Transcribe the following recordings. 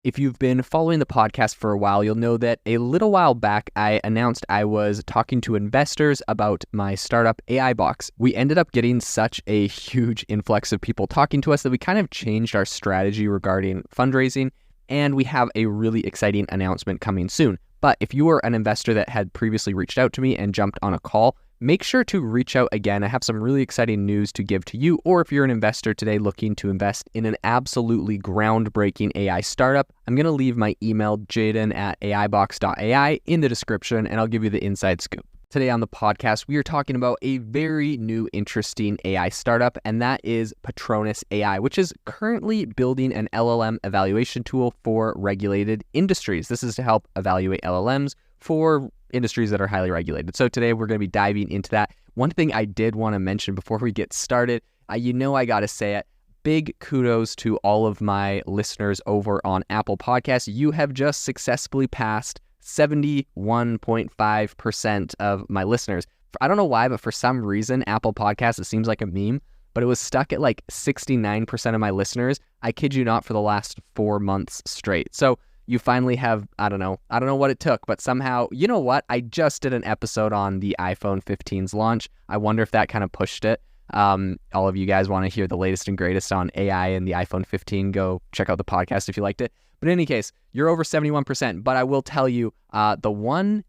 If you've been following the podcast for a while, you'll know that a little while back, I announced I was talking to investors about my startup AI Box. We ended up getting such a huge influx of people talking to us that we kind of changed our strategy regarding fundraising, and we have a really exciting announcement coming soon. But if you were an investor that had previously reached out to me and jumped on a call, make sure to reach out again. I have some really exciting news to give to you, or if you're an investor today looking to invest in an absolutely groundbreaking AI startup, I'm going to leave my email, jaden@aibox.ai, in the description, and I'll give you the inside scoop. Today on the podcast, we are talking about a very new, interesting AI startup, and that is Patronus AI, which is currently building an LLM evaluation tool for regulated industries. This is to help evaluate LLMs for industries that are highly regulated. So today we're going to be diving into that. One thing I did want to mention before we get started, I got to say it, big kudos to all of my listeners over on Apple Podcasts. You have just successfully passed 71.5% of my listeners. I don't know why, but for some reason, Apple Podcasts, it seems like a meme, but it was stuck at like 69% of my listeners. I kid you not, for the last 4 months straight. So you finally have, I don't know what it took, but somehow, you know what? I just did an episode on the iPhone 15's launch. I wonder if that kind of pushed it. All of you guys want to hear the latest and greatest on AI and the iPhone 15, go check out the podcast if you liked it. But in any case, you're over 71%. But I will tell you, the one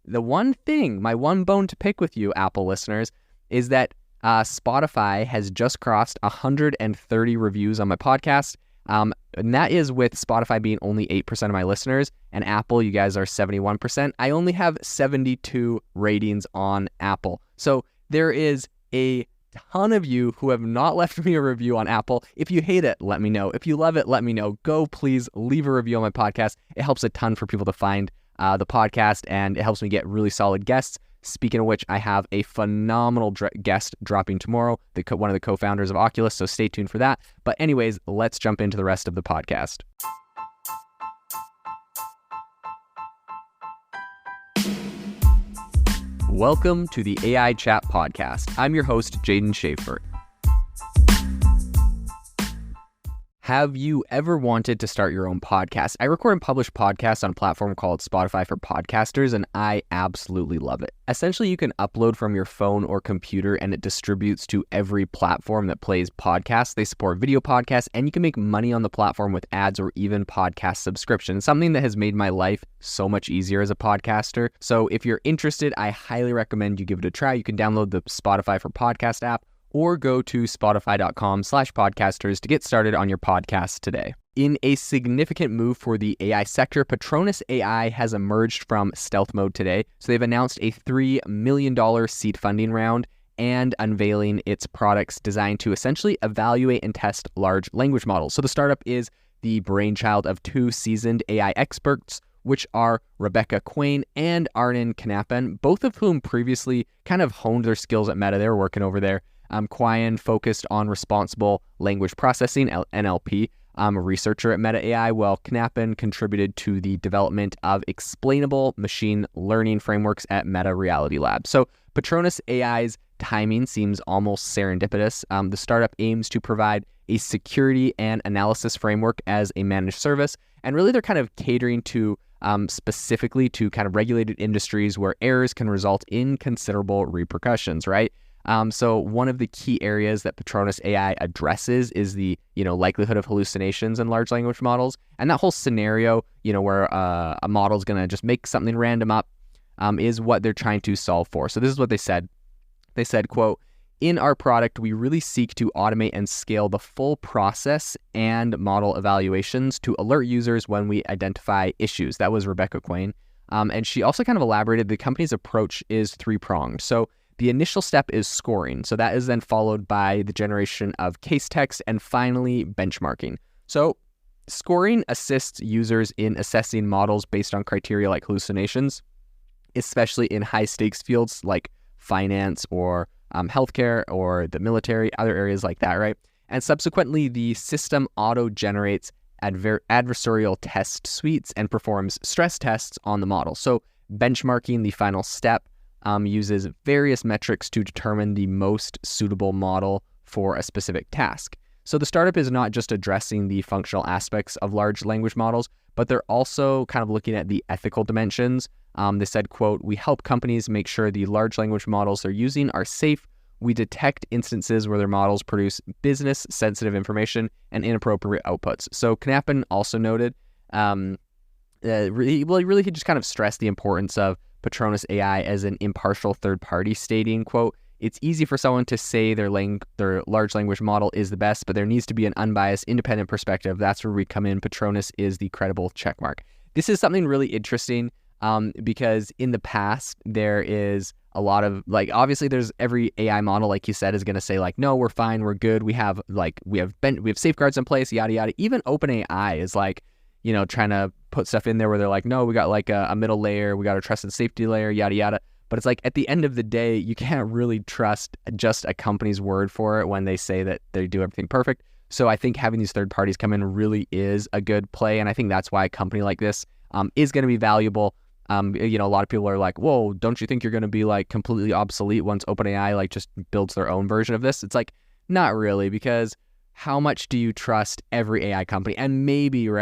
thing, my one bone to pick with you, Apple listeners, is that Spotify has just crossed 130 reviews on my podcast. And that is with Spotify being only 8% of my listeners, and Apple, you guys are 71%. I only have 72 ratings on Apple. So there is a ton of you who have not left me a review on Apple. If you hate it, let me know. If you love it, let me know. Go, please leave a review on my podcast. It helps a ton for people to find the podcast, and it helps me get really solid guests. Speaking of which, I have a phenomenal guest dropping tomorrow, one of the co-founders of Oculus, so stay tuned for that. But anyways, let's jump into the rest of the podcast. Welcome to the AI Chat Podcast. I'm your host, Jaden Schaefer. Have you ever wanted to start your own podcast? I record and publish podcasts on a platform called Spotify for Podcasters, and I absolutely love it. Essentially, you can upload from your phone or computer, and it distributes to every platform that plays podcasts. They support video podcasts, and you can make money on the platform with ads or even podcast subscriptions, something that has made my life so much easier as a podcaster. So if you're interested, I highly recommend you give it a try. You can download the Spotify for Podcast app, or go to spotify.com/podcasters to get started on your podcast today. In a significant move for the AI sector, Patronus AI has emerged from stealth mode today. So they've announced a $3 million seed funding round and unveiling its products designed to essentially evaluate and test large language models. So the startup is the brainchild of two seasoned AI experts, which are Rebecca Quain and Arnon Knappen, both of whom previously kind of honed their skills at Meta. They were working over there. Quain focused on responsible language processing, NLP, a researcher at Meta AI, while Knappen contributed to the development of explainable machine learning frameworks at Meta Reality Labs. So Patronus AI's timing seems almost serendipitous. The startup aims to provide a security and analysis framework as a managed service, and really they're kind of catering to specifically to kind of regulated industries where errors can result in considerable repercussions, right? So one of the key areas that Patronus AI addresses is the, likelihood of hallucinations in large language models. And that whole scenario, where a model is going to just make something random up, is what they're trying to solve for. So this is what they said. They said, quote, "In our product, we really seek to automate and scale the full process and model evaluations to alert users when we identify issues." That was Rebecca Quain. And she also kind of elaborated the company's approach is three-pronged. So the initial step is scoring. So that is then followed by the generation of case text and finally benchmarking. So scoring assists users in assessing models based on criteria like hallucinations, especially in high stakes fields like finance or healthcare or the military, other areas like that, right? And subsequently, the system auto-generates adversarial test suites and performs stress tests on the model. So benchmarking, the final step, uses various metrics to determine the most suitable model for a specific task. So the startup is not just addressing the functional aspects of large language models, but they're also kind of looking at the ethical dimensions. They said, quote, "We help companies make sure the large language models they're using are safe. We detect instances where their models produce business-sensitive information and inappropriate outputs." So Knappen also noted, really he just kind of stressed the importance of Patronus AI as an impartial third party, stating, quote, "It's easy for someone to say their large language model is the best, but there needs to be an unbiased, independent perspective. That's where we come in. Patronus is the credible checkmark." This is something really interesting because in the past, there is a lot of, like, obviously there's every AI model, like you said, is going to say like, no, we're fine, we're good. We have safeguards in place, yada, yada. Even OpenAI is like, trying to put stuff in there where they're like, no, we got like a middle layer, we got a trusted safety layer, yada, yada. But it's like, at the end of the day, you can't really trust just a company's word for it when they say that they do everything perfect. So I think having these third parties come in really is a good play. And I think that's why a company like this is going to be valuable. A lot of people are like, whoa, don't you think you're going to be like completely obsolete once OpenAI like just builds their own version of this? It's like, not really, because how much do you trust every AI company? And maybe you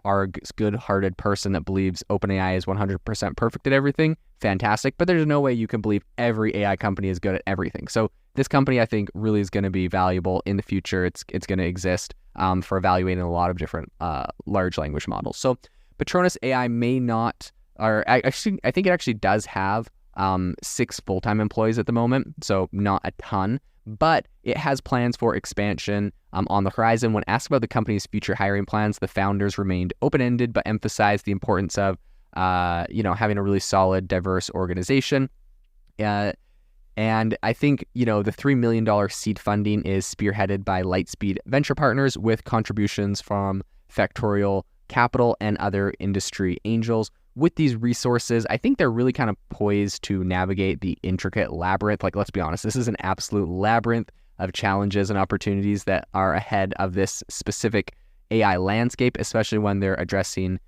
are a good-hearted person that believes OpenAI is 100% perfect at everything. Fantastic. But there's no way you can believe every AI company is good at everything. So this company, I think, really is going to be valuable in the future. It's going to exist for evaluating a lot of different large language models. So Patronus AI may not, or actually, I think it actually does have 6 full-time employees at the moment. So not a ton. But it has plans for expansion on the horizon. When asked about the company's future hiring plans, the founders remained open-ended, but emphasized the importance of, having a really solid, diverse organization. And I think, the $3 million seed funding is spearheaded by Lightspeed Venture Partners with contributions from Factorial Capital and other industry angels. With these resources, I think they're really kind of poised to navigate the intricate labyrinth. Like, let's be honest, this is an absolute labyrinth of challenges and opportunities that are ahead of this specific AI landscape, especially when they're addressing,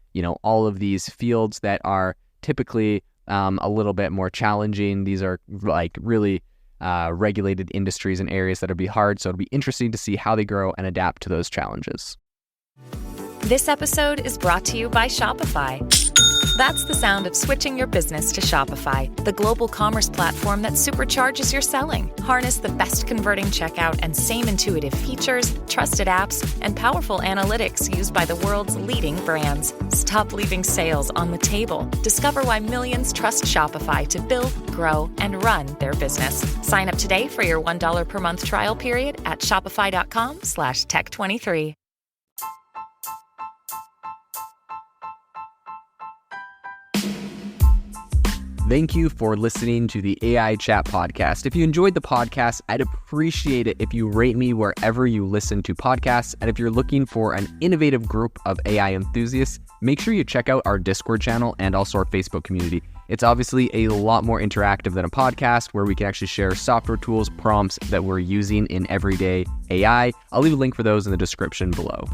all of these fields that are typically a little bit more challenging. These are like really regulated industries and areas that'll be hard. So it'll be interesting to see how they grow and adapt to those challenges. This episode is brought to you by Shopify. That's the sound of switching your business to Shopify, the global commerce platform that supercharges your selling. Harness the best converting checkout and same intuitive features, trusted apps, and powerful analytics used by the world's leading brands. Stop leaving sales on the table. Discover why millions trust Shopify to build, grow, and run their business. Sign up today for your $1 per month trial period at shopify.com/tech23. Thank you for listening to the AI Chat Podcast. If you enjoyed the podcast, I'd appreciate it if you rate me wherever you listen to podcasts. And if you're looking for an innovative group of AI enthusiasts, make sure you check out our Discord channel and also our Facebook community. It's obviously a lot more interactive than a podcast where we can actually share software tools, prompts that we're using in everyday AI. I'll leave a link for those in the description below.